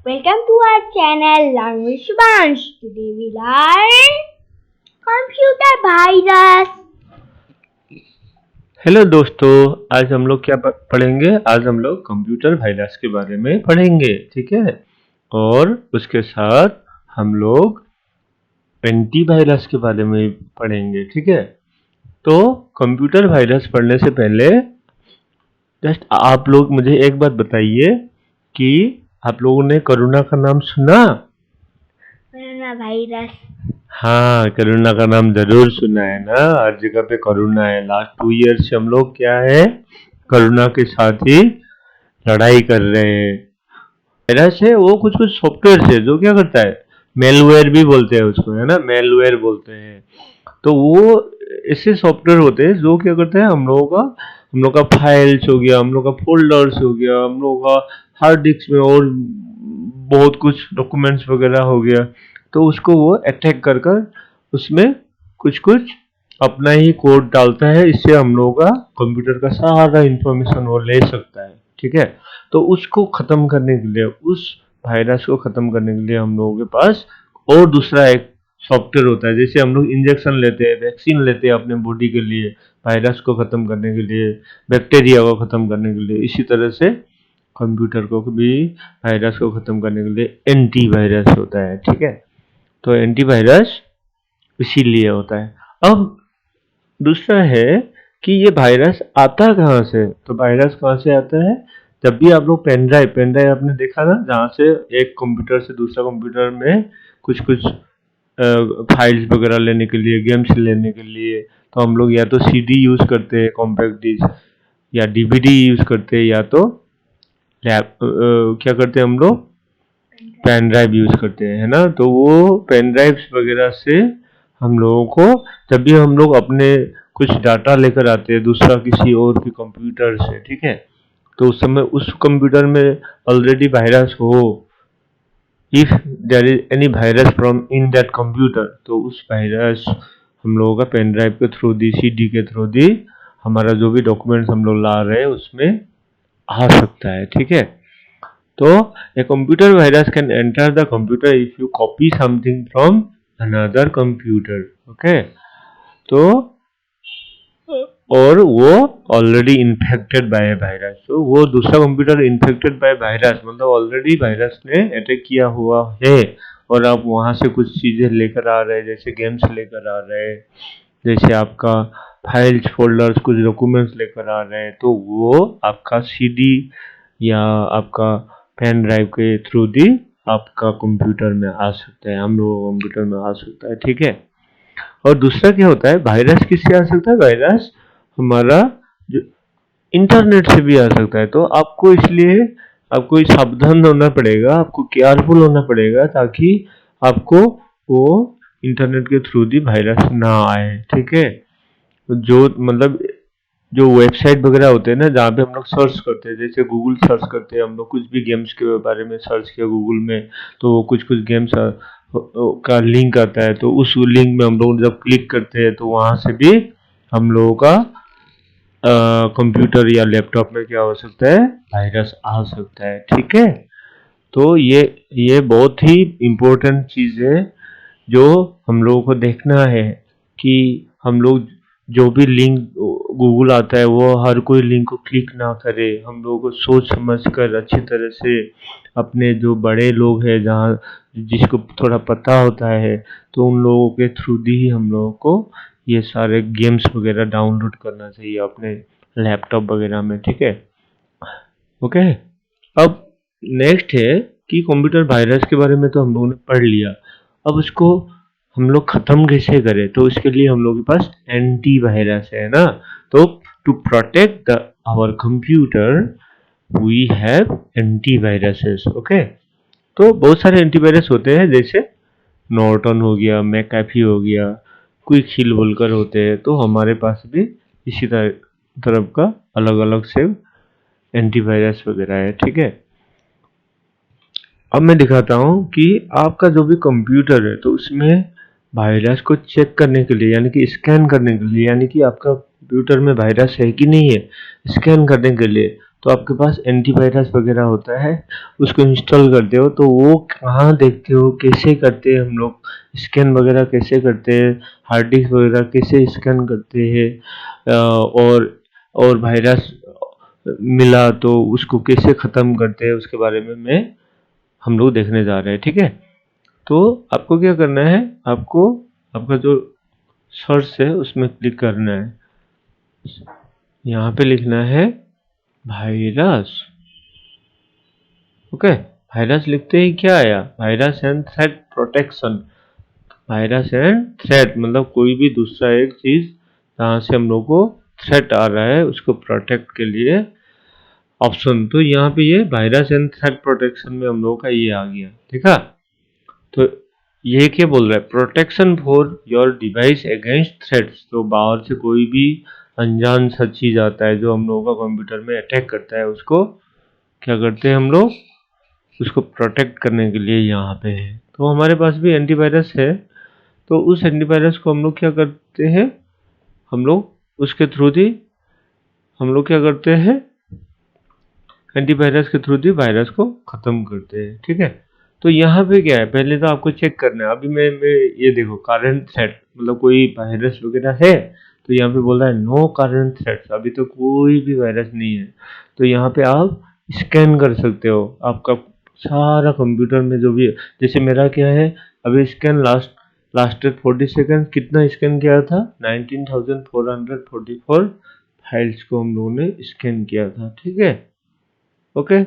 Welcome to our channel Learn with Subhansh. Today we learn computer virus. Hello दोस्तों, आज हम लोग क्या पढ़ेंगे? आज हम लोग कंप्यूटर वायरस के बारे में पढ़ेंगे, ठीक है। और उसके साथ हम लोग एंटीवायरस के बारे में पढ़ेंगे, ठीक है। तो कंप्यूटर वायरस पढ़ने से पहले जस्ट आप लोग मुझे एक बात बताइए कि आप लोगों ने कोरोना का नाम सुना? Corona virus. हाँ, कोरोना का नाम जरूर सुना है ना। हर जगह पे कोरोना है। लास्ट 2 ईयर से हम लोग क्या है, कोरोना के साथ ही लड़ाई कर रहे हैं। वायरस है वो कुछ सॉफ्टवेयर है जो क्या करता है, मेलवेयर भी बोलते हैं उसको, है ना, मेलवेयर बोलते हैं। तो वो ऐसे सॉफ्टवेयर होते हैं जो क्या करते हैं, हम लोग का फाइल्स हो गया, हम लोग का फोल्डर्स हो गया, हम लोग का हार्ड डिस्क में और बहुत कुछ डॉक्यूमेंट्स वगैरह हो गया, तो उसको वो अटैक कर कर उसमें कुछ कुछ अपना ही कोड डालता है। इससे हम लोगों का कंप्यूटर का सारा इंफॉर्मेशन वो ले सकता है, ठीक है। तो उसको खत्म करने के लिए, उस वायरस को खत्म करने के लिए हम लोगों के पास और दूसरा एक सॉफ्टवेयर होता है। जैसे हम लोग इंजेक्शन लेते हैं, वैक्सीन लेते हैं अपने बॉडी के लिए, वायरस को खत्म करने के लिए, बैक्टीरिया को खत्म करने के लिए, इसी तरह से कंप्यूटर को भी वायरस को खत्म करने के लिए एंटीवायरस होता है, ठीक है। तो एंटीवायरस इसीलिए होता है। अब दूसरा है कि ये वायरस आता कहाँ से? तो वायरस कहाँ से आता है? जब भी आप लोग पेन ड्राइव आपने देखा ना, जहाँ से एक कंप्यूटर से दूसरा कंप्यूटर में कुछ कुछ फाइल्स वगैरह लेने के लिए, गेम्स लेने के लिए, तो हम लोग या तो सीडी यूज करते हैं, कॉम्पैक्ट डिस्क, या डीवीडी यूज करते हैं, या तो क्या करते हैं हम लोग, पेन ड्राइव यूज करते हैं, है ना। तो वो पेन ड्राइव्स वगैरह से हम लोगों को, जब भी हम लोग अपने कुछ डाटा लेकर आते हैं दूसरा किसी और के कंप्यूटर से, ठीक है, तो उस समय उस कंप्यूटर में ऑलरेडी वायरस हो, if there is any virus from in that computer, तो उस वायरस हम लोगों का पेन ड्राइव के थ्रू दी, सीडी के थ्रू दी, हमारा जो भी डॉक्यूमेंट्स हम लोग ला रहे हैं उसमें आ सकता है, ठीक है। तो a computer virus can enter the computer if you copy something from another computer, okay। तो और वो ऑलरेडी इन्फेक्टेड बाय वायरस, तो वो दूसरा कंप्यूटर इन्फेक्टेड बाय वायरस मतलब ऑलरेडी वायरस ने अटैक किया हुआ है, और आप वहां से कुछ चीजें लेकर आ रहे हैं, जैसे गेम्स लेकर आ रहे हैं, जैसे आपका फाइल्स फोल्डर्स कुछ डॉक्यूमेंट्स लेकर आ रहे हैं, तो वो आपका सीडी या आपका पेन ड्राइव के थ्रू दी आपका कंप्यूटर में आ सकता है, हम लोगों कंप्यूटर में आ सकता है, ठीक है। और दूसरा क्या होता है, वायरस किससे आ सकता है? वायरस हमारा जो इंटरनेट से भी आ सकता है। तो आपको इसलिए आपको सावधान होना पड़ेगा, आपको केयरफुल होना पड़ेगा, ताकि आपको वो इंटरनेट के थ्रू दी वायरस ना आए, ठीक है। जो मतलब जो वेबसाइट वगैरह होते हैं ना, जहाँ पे हम लोग सर्च करते हैं, जैसे गूगल सर्च करते हैं, हम लोग कुछ भी गेम्स के बारे में सर्च किया गूगल में, तो वो कुछ कुछ गेम्स का लिंक आता है, तो उस लिंक में हम लोग जब क्लिक करते हैं तो वहां से भी हम लोगों का कंप्यूटर या लैपटॉप में क्या हो सकता है, वायरस आ सकता है, ठीक है। तो ये बहुत ही इम्पोर्टेंट चीज है जो हम लोगों को देखना है, कि हम लोग जो भी लिंक गूगल आता है वो हर कोई लिंक को क्लिक ना करे। हम लोगों को सोच समझ कर अच्छी तरह से, अपने जो बड़े लोग हैं जहाँ जिसको थोड़ा पता होता है, तो उन लोगों के थ्रू ही हम लोगों को ये सारे गेम्स वगैरह डाउनलोड करना चाहिए अपने लैपटॉप वगैरह में, ठीक है। ओके। अब नेक्स्ट है कि कंप्यूटर वायरस के बारे में तो हम लोगों ने पढ़ लिया, अब उसको हम लोग खत्म कैसे करें? तो इसके लिए हम लोग के पास एंटीवायरस है ना। तो to protect our computer we have antiviruses, okay. तो बहुत सारे एंटीवायरस होते हैं, जैसे नॉर्टन हो गया, मैकाफी हो गया, क्विक हिल बोलकर होते हैं। तो हमारे पास भी इसी तरफ का अलग अलग से एंटीवायरस वगैरह है, ठीक है। अब मैं दिखाता हूँ कि आपका जो भी कंप्यूटर है, तो उसमें वायरस को चेक करने के लिए, यानी कि स्कैन करने के लिए, यानी कि आपका कंप्यूटर में वायरस है कि नहीं है, स्कैन करने के लिए, तो आपके पास एंटीवायरस वगैरह होता है, उसको इंस्टॉल करते हो तो वो कहाँ देखते हो, कैसे करते हैं हम लोग, स्कैन वगैरह कैसे करते हैं, हार्ड डिस्क वगैरह कैसे स्कैन करते हैं, और वायरस मिला तो उसको कैसे ख़त्म करते हैं, उसके बारे में हम लोग देखने जा रहे हैं। ठीक है, तो आपको क्या करना है, आपको आपका जो सर्च है उसमें क्लिक करना है, यहाँ पे लिखना है वायरस। ओके, वायरस लिखते ही क्या आया, virus and threat protection. Virus and threat मतलब कोई भी दूसरा एक चीज जहाँ से हम लोग को थ्रेट आ रहा है उसको प्रोटेक्ट के लिए ऑप्शन। तो यहाँ पे ये वायरस एंड थ्रेट प्रोटेक्शन में हम लोगों का ये आ गया। ठीक है, तो ये क्या बोल रहा है, protection for your device against threats. तो बाहर से कोई भी अनजान सा चीज आता है जो हम लोगों का कंप्यूटर में अटैक करता है, उसको क्या करते हैं हम लोग, उसको प्रोटेक्ट करने के लिए यहाँ पे है। तो हमारे पास भी एंटीवायरस है, तो उस एंटीवायरस को हम लोग क्या करते हैं, हम लोग उसके थ्रू ही हम लोग क्या करते हैं, एंटीवायरस के थ्रू ही वायरस को ख़त्म करते हैं। ठीक है, तो यहाँ पे क्या है, पहले तो आपको चेक करना है। अभी मैं ये देखो करंट थ्रेट मतलब कोई वायरस वगैरह है, तो यहाँ पे बोल रहा है नो करंट थ्रेट्स, अभी तो कोई भी वायरस नहीं है। तो यहाँ पे आप स्कैन कर सकते हो आपका सारा कंप्यूटर में जो भी है। जैसे मेरा क्या है, अभी स्कैन लास्टेड 40 सेकेंड, कितना स्कैन किया था, 19,444 फाइल्स को हम लोगों ने स्कैन किया था। ठीक है, ओके,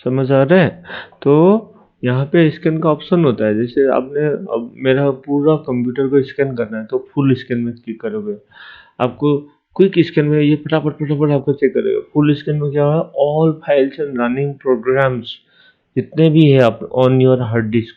समझ आ रहा है। तो यहाँ पे स्कैन का ऑप्शन होता है, जैसे आपने अब मेरा पूरा कंप्यूटर को स्कैन करना है तो फुल स्कैन में क्लिक करोगे, आपको क्विक स्कैन में ये फटाफट फटाफट आपको चेक करेगा। फुल स्कैन में क्या है, all files and running programs जितने भी है आप ऑन योर हार्ड डिस्क।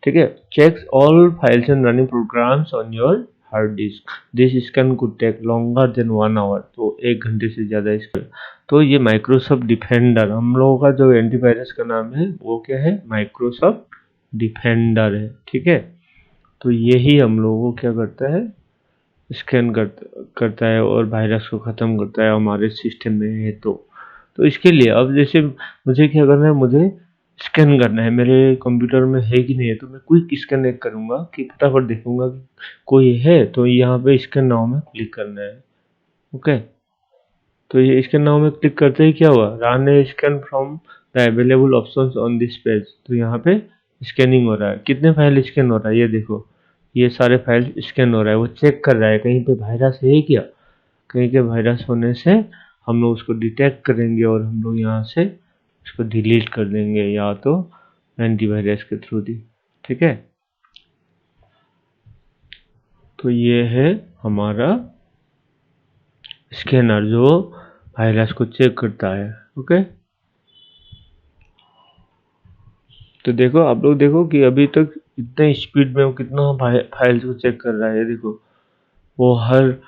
ठीक है, checks all files and running programs on your hard disk, this scan could take longer than 1 hour, तो 1 घंटे से ज़्यादा स्कैन। तो ये माइक्रोसॉफ्ट डिफेंडर, हम लोगों का जो एंटीवायरस का नाम है वो क्या है, माइक्रोसॉफ्ट डिफेंडर है। ठीक है, तो यही हम लोगों को क्या करता है, स्कैन करता है और वायरस को ख़त्म करता है हमारे सिस्टम में है। तो इसके लिए अब जैसे मुझे क्या करना है, मुझे स्कैन करना है, मेरे कंप्यूटर में है कि नहीं है, तो मैं क्विक स्कैन एक करूँगा कि फटाफट देखूंगा कि कोई है, तो यहाँ पे स्कैन नाउ में क्लिक करना है। ओके, तो ये स्कैन नाउ में क्लिक करते ही क्या हुआ, run A scan from the available options on this page. तो यहाँ पे स्कैनिंग हो रहा है, कितने फाइल स्कैन हो रहा है, ये देखो ये सारे फाइल स्कैन हो रहा है। वो चेक कर रहा है कहीं पे वायरस है क्या, कहीं के वायरस होने से हम लोग उसको डिटेक्ट करेंगे और हम लोग यहाँ से उसको डिलीट कर देंगे, या तो एंटीवायरस के थ्रू दी। ठीक है, तो ये है हमारा स्कैनर जो वायरस को चेक करता है। ओके, तो देखो आप लोग देखो कि अभी तक इतने स्पीड में वो कितना फाइल्स को चेक कर रहा है। देखो वो हर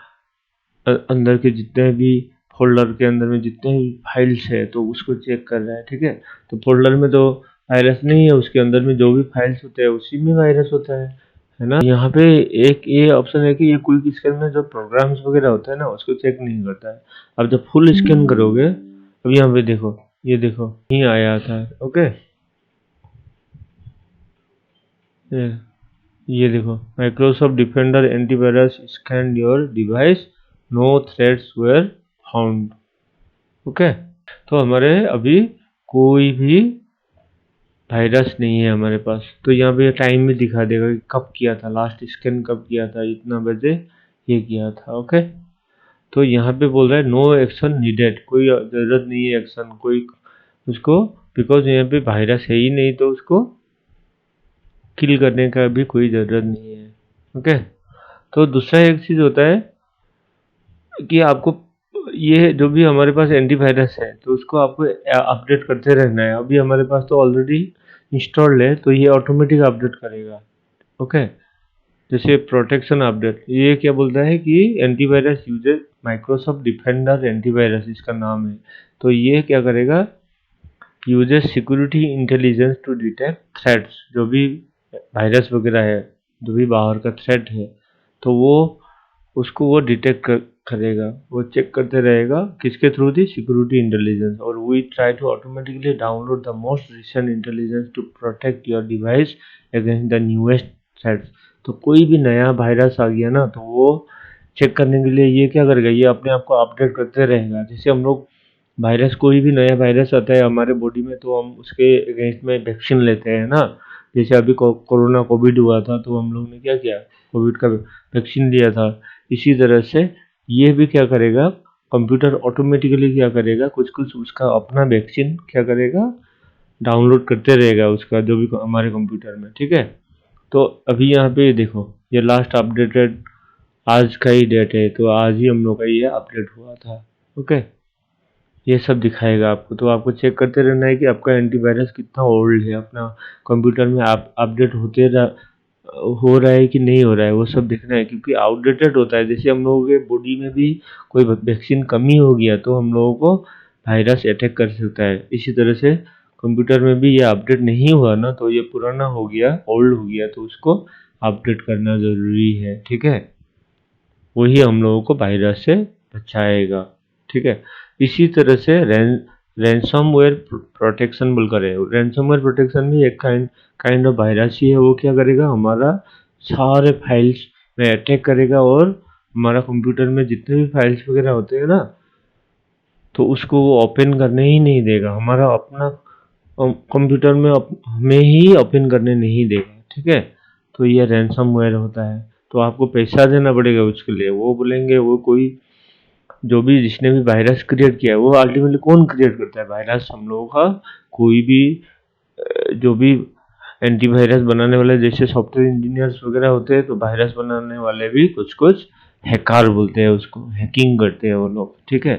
अंदर के जितने भी फोल्डर के अंदर में जितने भी फाइल्स है तो उसको चेक कर रहा है। ठीक है, तो फोल्डर में तो वायरस नहीं है, उसके अंदर में जो भी फाइल्स होते हैं उसी में वायरस होता है ना। यहाँ पे एक ये ऑप्शन है कि ये क्विक स्कैन में जो प्रोग्राम्स वगैरह होता है ना उसको चेक नहीं करता है। अब जब फुल स्कैन करोगे, अब यहाँ पे देखो, ये देखो नहीं आया था। ओके, ये देखो Microsoft Defender antivirus scan your device, no threats were found. Okay, तो हमारे अभी कोई भी वायरस नहीं है हमारे पास। तो यहाँ पे टाइम भी दिखा देगा कि कब किया था, लास्ट स्कैन कब किया था, इतना बजे ये किया था। ओके, तो यहाँ पे बोल रहा है नो एक्शन नीडेड, कोई ज़रूरत नहीं है एक्शन कोई उसको, बिकॉज यहाँ पे वायरस है ही नहीं तो उसको किल करने का भी कोई ज़रूरत नहीं है। ओके, तो दूसरा एक चीज़ होता है कि आपको ये जो भी हमारे पास एंटीवायरस है तो उसको आपको अपडेट करते रहना है। अभी हमारे पास तो ऑलरेडी इंस्टॉल्ड है तो ये ऑटोमेटिक अपडेट करेगा। ओके, जैसे प्रोटेक्शन अपडेट, ये क्या बोलता है कि antivirus uses Microsoft Defender antivirus इसका नाम है। तो ये क्या करेगा, uses security intelligence to detect threats, जो भी वायरस वगैरह है, जो भी बाहर का थ्रेट है तो वो उसको वो डिटेक्ट करेगा, वो चेक करते रहेगा किसके थ्रू? The security intelligence. और we try to automatically download the most recent intelligence to protect your device against the newest threats. तो कोई भी नया वायरस आ गया ना, तो वो चेक करने के लिए ये क्या करेगा, ये अपने आप को अपडेट करते रहेगा। जैसे हम लोग वायरस, कोई भी नया वायरस आता है हमारे बॉडी में तो हम उसके अगेंस्ट में वैक्सीन लेते हैं ना। जैसे अभी कोरोना कोविड हुआ था तो हम लोग ने क्या किया, कोविड का वैक्सीन लिया था। इसी तरह से ये भी क्या करेगा, कंप्यूटर ऑटोमेटिकली क्या करेगा, कुछ कुछ उसका अपना वैक्सीन क्या करेगा, डाउनलोड करते रहेगा उसका, जो भी हमारे कंप्यूटर में। ठीक है, तो अभी यहाँ पे देखो, ये लास्ट अपडेटेड आज का ही डेट है, तो आज ही हम लोग का ये अपडेट हुआ था। ओके, ये सब दिखाएगा आपको। तो आपको चेक करते रहना है कि आपका एंटीवायरस कितना ओल्ड है, अपना कंप्यूटर में आप अपडेट हो रहा है कि नहीं हो रहा है, वो सब देखना है। क्योंकि आउटडेटेड होता है, जैसे हम लोगों के बॉडी में भी कोई वैक्सीन कमी हो गया तो हम लोगों को वायरस अटैक कर सकता है। इसी तरह से कंप्यूटर में भी ये अपडेट नहीं हुआ ना, तो ये पुराना हो गया, ओल्ड हो गया, तो उसको अपडेट करना ज़रूरी है। ठीक है, वही हम लोगों को वायरस से बचाएगा। ठीक है, इसी तरह से रैंसमवेयर प्रोटेक्शन बोलकर है। रैंसमवेयर प्रोटेक्शन भी एक काइंड ऑफ वायरस ही है। वो क्या करेगा, हमारा सारे फाइल्स में अटैक करेगा और हमारा कंप्यूटर में जितने भी फाइल्स वगैरह होते हैं ना, तो उसको वो ओपन करने ही नहीं देगा। हमारा अपना कंप्यूटर में हमें ही ओपन करने नहीं देगा। ठीक है, तो ये रैंसमवेयर होता है। तो आपको पैसा देना पड़ेगा उसके लिए। वो बोलेंगे, वो कोई जो भी जिसने भी वायरस क्रिएट किया है, वो अल्टीमेटली कौन क्रिएट करता है वायरस? हम लोगों का कोई भी जो भी एंटीवायरस बनाने वाले, जैसे सॉफ्टवेयर इंजीनियर्स वगैरह होते हैं, तो वायरस बनाने वाले भी कुछ कुछ हैकर बोलते हैं उसको, हैकिंग करते हैं वो लोग। ठीक है,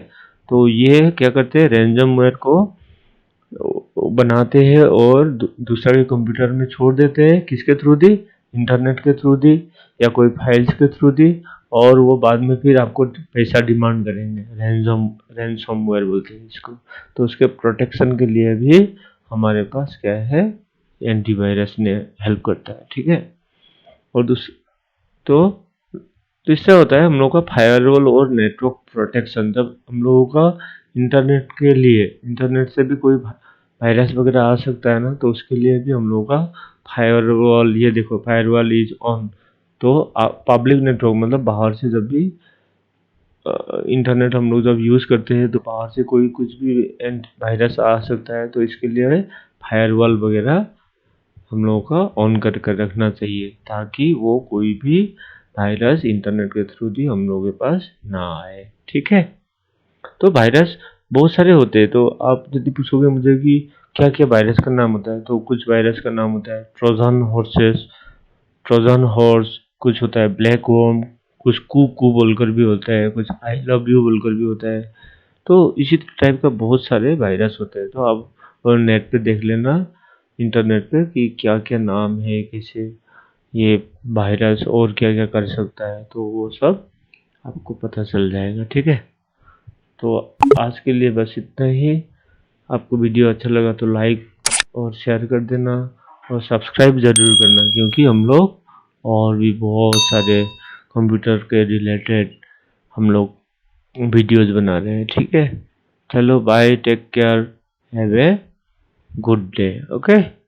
तो ये क्या करते हैं, रैंसमवेयर को बनाते हैं और दूसरे के कंप्यूटर में छोड़ देते हैं। किसके थ्रू दी? इंटरनेट के थ्रू दी या कोई फाइल्स के थ्रू दी, और वो बाद में फिर आपको पैसा डिमांड करेंगे। रैंसमवेयर बोलते हैं इसको। तो उसके प्रोटेक्शन के लिए भी हमारे पास क्या है, एंटीवायरस ने हेल्प करता है। ठीक है, और तो इससे होता है हम लोग का फायरवॉल और नेटवर्क प्रोटेक्शन। जब हम लोगों का इंटरनेट के लिए, इंटरनेट से भी कोई वायरस वगैरह आ सकता है ना, तो उसके लिए भी हम लोगों का फायरवॉल, ये देखो फायरवॉल इज ऑन। तो पब्लिक नेटवर्क मतलब बाहर से जब भी इंटरनेट हम लोग जब यूज़ करते हैं तो बाहर से कोई कुछ भी वायरस आ सकता है, तो इसके लिए फायरवॉल वगैरह हम लोगों का ऑन कर रखना चाहिए, ताकि वो कोई भी वायरस इंटरनेट के थ्रू भी हम लोगों के पास ना आए। ठीक है, तो वायरस बहुत सारे होते हैं। तो आप यदि पूछोगे मुझे कि क्या क्या वायरस का नाम होता है, तो कुछ वायरस का नाम होता है ट्रोजन हॉर्स, कुछ होता है ब्लैक वर्म, कुछ कू बोलकर भी होता है, कुछ आई लव यू बोलकर भी होता है। तो इसी टाइप का बहुत सारे वायरस होते हैं। तो आप नेट पे देख लेना, इंटरनेट पे, कि क्या क्या नाम है, कैसे ये वायरस और क्या क्या कर सकता है, तो वो सब आपको पता चल जाएगा। ठीक है, तो आज के लिए बस इतना ही। आपको वीडियो अच्छा लगा तो लाइक और शेयर कर देना, और सब्सक्राइब ज़रूर करना, क्योंकि हम लोग और भी बहुत सारे कंप्यूटर के रिलेटेड हम लोग वीडियोस बना रहे हैं। ठीक है, चलो bye, take care, have a good day. Okay.